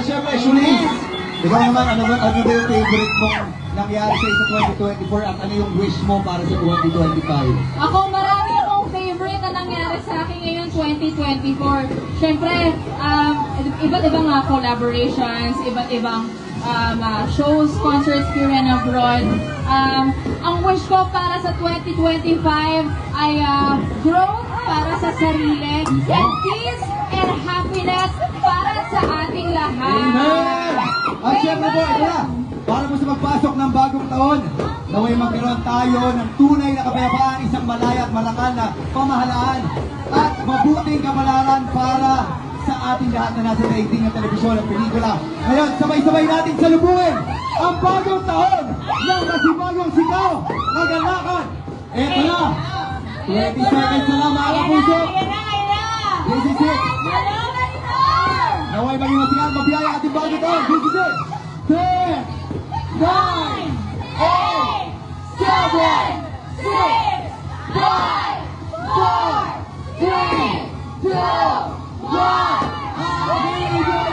syempre, Shulis, ikaw naman, ano ba yung favorite mong nangyari sa 2024 at ano yung wish mo para sa 2025? Ako, marami akong favorite na nangyari sa akin ngayon 2024. Siyempre, iba't ibang collaborations, iba't ibang shows, concerts here and abroad. Ang wish ko para sa 2025 ay growth para sa sarili, and peace and happiness para sa ating lahat. Amen! At syempre po, ito na, para mo sa magpasok ng bagong taon, naway magkaroon tayo ng tunay na kapayapaan, isang malaya at marangal na pamahalaan at mabuting kapalaran para sa ating lahat na nasa daigdig ng telebisyon at pelikula. Ngayon, sabay-sabay natin salubungin ang bagong taon ng masibagong sigaw, kaganakan. Eto na, 20 seconds na lang mga kapuso. This is it. Naway maging masigaan, mabiyaya ating bagong taon. This is it. 10, 9, 8, 7, 6, 5, 4, 3, 2, 1.